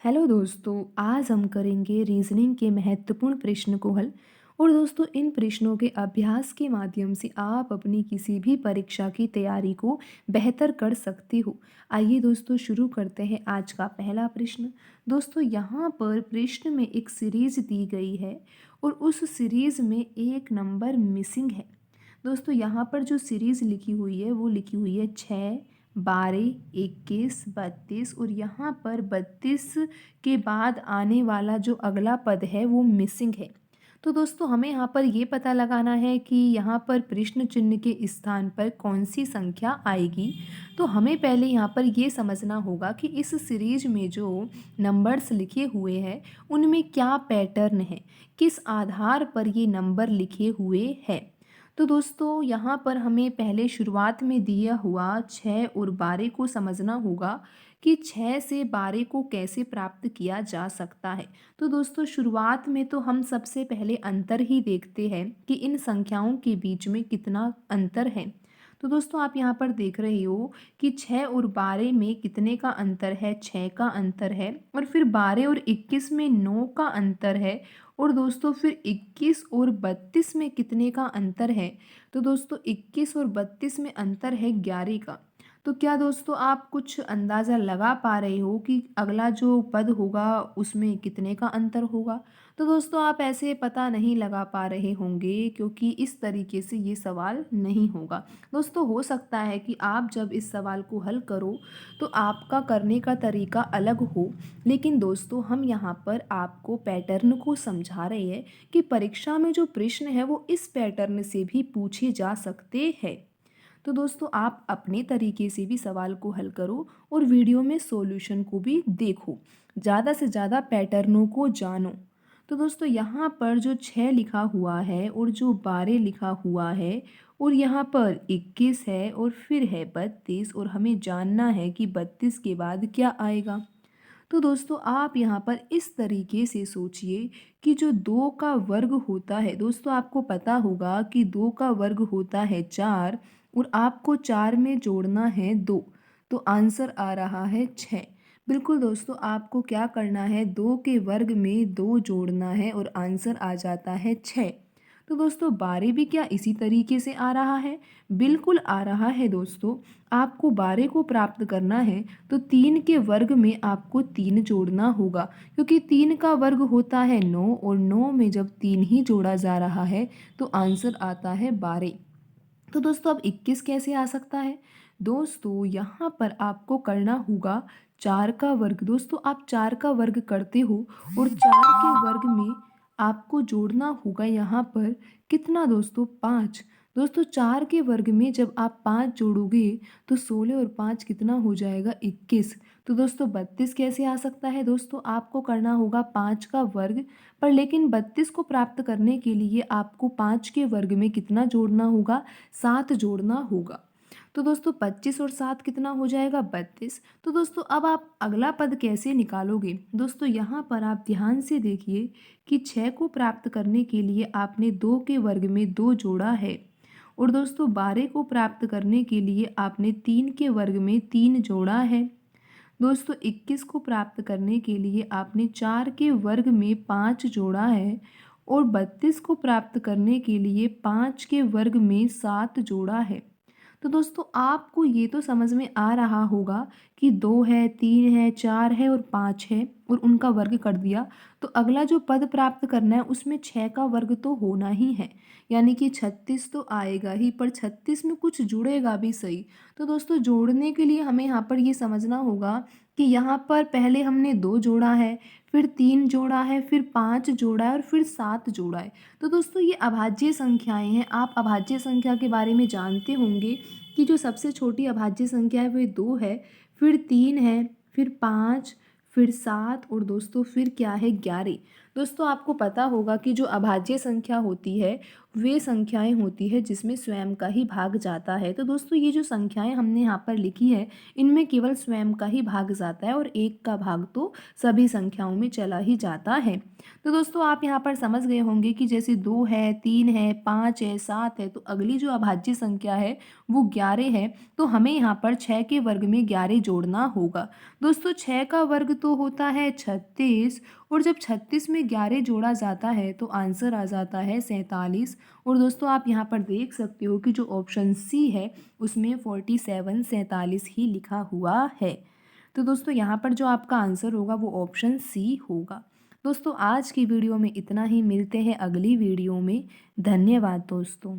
Hello दोस्तों, आज हम करेंगे रीजनिंग के महत्वपूर्ण प्रश्न को हल। और दोस्तों, इन प्रश्नों के अभ्यास के माध्यम से आप अपनी किसी भी परीक्षा की तैयारी को बेहतर कर सकते हो। आइए दोस्तों, शुरू करते हैं आज का पहला प्रश्न। दोस्तों, यहाँ पर प्रश्न में एक सीरीज दी गई है और उस सीरीज में एक नंबर मिसिंग है। दोस्तों, यहाँ पर जो सीरीज़ लिखी हुई है वो लिखी हुई है 6, 12, 21, 32 और यहाँ पर 32 के बाद आने वाला जो अगला पद है वो मिसिंग है। तो दोस्तों, हमें यहाँ पर ये पता लगाना है कि यहाँ पर प्रश्न चिन्ह के स्थान पर कौन सी संख्या आएगी। तो हमें पहले यहाँ पर ये समझना होगा कि इस सीरीज में जो नंबर्स लिखे हुए हैं उनमें क्या पैटर्न है, किस आधार पर ये नंबर लिखे हुए हैं। तो दोस्तों, यहाँ पर हमें पहले शुरुआत में दिया हुआ 6 और 12 को समझना होगा कि 6 से 12 को कैसे प्राप्त किया जा सकता है। तो दोस्तों, शुरुआत में तो हम सबसे पहले अंतर ही देखते हैं कि इन संख्याओं के बीच में कितना अंतर है। तो दोस्तों, आप यहाँ पर देख रहे हो कि 6 और 12 में कितने का अंतर है, 6 का अंतर है। और फिर 12 और 21 में 9 का अंतर है। और दोस्तों, फिर 21 और 32 में कितने का अंतर है। तो दोस्तों, 21 और 32 में अंतर है 11 का। तो क्या दोस्तों, आप कुछ अंदाज़ा लगा पा रहे हो कि अगला जो पद होगा उसमें कितने का अंतर होगा। तो दोस्तों, आप ऐसे पता नहीं लगा पा रहे होंगे क्योंकि इस तरीके से ये सवाल नहीं होगा। दोस्तों, हो सकता है कि आप जब इस सवाल को हल करो तो आपका करने का तरीका अलग हो। लेकिन दोस्तों, हम यहाँ पर आपको पैटर्न को समझा रहे हैं कि परीक्षा में जो प्रश्न है वो इस पैटर्न से भी पूछे जा सकते हैं। तो दोस्तों, आप अपने तरीके से भी सवाल को हल करो और वीडियो में सॉल्यूशन को भी देखो। ज़्यादा से ज़्यादा पैटर्नों को जानो। तो दोस्तों, यहाँ पर जो 6 लिखा हुआ है और जो 12 लिखा हुआ है और यहाँ पर 21 है और फिर है 32 और हमें जानना है कि 32 के बाद क्या आएगा। तो दोस्तों, आप यहाँ पर इस तरीके से सोचिए कि जो 2 का वर्ग होता है, दोस्तों आपको पता होगा कि 2 का वर्ग होता है 4 और आपको 4 में जोड़ना है 2। तो आंसर आ रहा है 6। बिल्कुल दोस्तों, आपको क्या करना है, 2 के वर्ग में 2 जोड़ना है और आंसर आ जाता है 6। तो दोस्तों, 12 भी क्या इसी तरीके से आ रहा है। बिल्कुल आ रहा है दोस्तों। आपको 12 को प्राप्त करना है तो 3 के वर्ग में आपको 3 जोड़ना होगा, क्योंकि 3 का वर्ग होता है 9 और 9 में जब 3 ही जोड़ा जा रहा है तो आंसर आता है 12। तो दोस्तों, अब 21 कैसे आ सकता है। दोस्तों, यहाँ पर आपको करना होगा 4 का वर्ग। दोस्तों, आप 4 का वर्ग करते हो और 4 के वर्ग में आपको जोड़ना होगा यहाँ पर कितना दोस्तों, 5। दोस्तों, 4 के वर्ग में जब आप 5 जोड़ोगे तो 16 और 5 कितना हो जाएगा, 21। तो दोस्तों, 32 कैसे आ सकता है। दोस्तों, आपको करना होगा 5 का वर्ग, पर लेकिन 32 को प्राप्त करने के लिए आपको 5 के वर्ग में कितना जोड़ना होगा, 7 जोड़ना होगा। तो दोस्तों, 25 और 7 कितना हो जाएगा, 32। तो दोस्तों, अब आप अगला पद कैसे निकालोगे। दोस्तों, यहाँ पर आप ध्यान से देखिए कि 6 को प्राप्त करने के लिए आपने 2 के वर्ग में 2 जोड़ा है। और दोस्तों, 12 को प्राप्त करने के लिए आपने 3 के वर्ग में 3 जोड़ा है। दोस्तों, 21 को प्राप्त करने के लिए आपने 4 के वर्ग में 5 जोड़ा है। और 32 को प्राप्त करने के लिए 5 के वर्ग में 7 जोड़ा है। तो दोस्तों, आपको ये तो समझ में आ रहा होगा कि 2 है, 3 है, 4 है और 5 है और उनका वर्ग कर दिया। तो अगला जो पद प्राप्त करना है उसमें 6 का वर्ग तो होना ही है, यानी कि 36 तो आएगा ही, पर 36 में कुछ जुड़ेगा भी सही। तो दोस्तों, जोड़ने के लिए हमें यहाँ पर ये समझना होगा कि यहाँ पर पहले हमने 2 जोड़ा है, फिर 3 जोड़ा है, फिर 5 जोड़ा है और फिर 7 जोड़ा है। तो दोस्तों, ये अभाज्य संख्याएं हैं। आप अभाज्य संख्या के बारे में जानते होंगे कि जो सबसे छोटी अभाज्य संख्या है वो 2 है, फिर 3 है, फिर 5, फिर 7 और दोस्तों फिर क्या है, 11। दोस्तों आपको पता होगा कि जो अभाज्य संख्या होती है वे संख्याएं होती है जिसमें स्वयं का ही भाग जाता है। तो दोस्तों ये जो संख्याएं हमने यहाँ पर लिखी है इनमें केवल स्वयं का ही भाग जाता है और एक का भाग तो सभी संख्याओं में चला ही जाता है। तो दोस्तों आप यहाँ पर समझ गए होंगे कि जैसे 2 है, 3 है, 5 है, 7 है, तो अगली जो अभाज्य संख्या है वो 11 है। तो हमें यहाँ पर 6 के वर्ग में 11 जोड़ना होगा। दोस्तों 6 का वर्ग तो होता है 36, और जब 36 में 11 जोड़ा जाता है तो आंसर आ जाता है 47। और दोस्तों आप यहाँ पर देख सकते हो कि जो ऑप्शन सी है उसमें 47 47 ही लिखा हुआ है। तो दोस्तों यहाँ पर जो आपका आंसर होगा वो ऑप्शन सी होगा। दोस्तों आज की वीडियो में इतना ही, मिलते हैं अगली वीडियो में। धन्यवाद दोस्तों।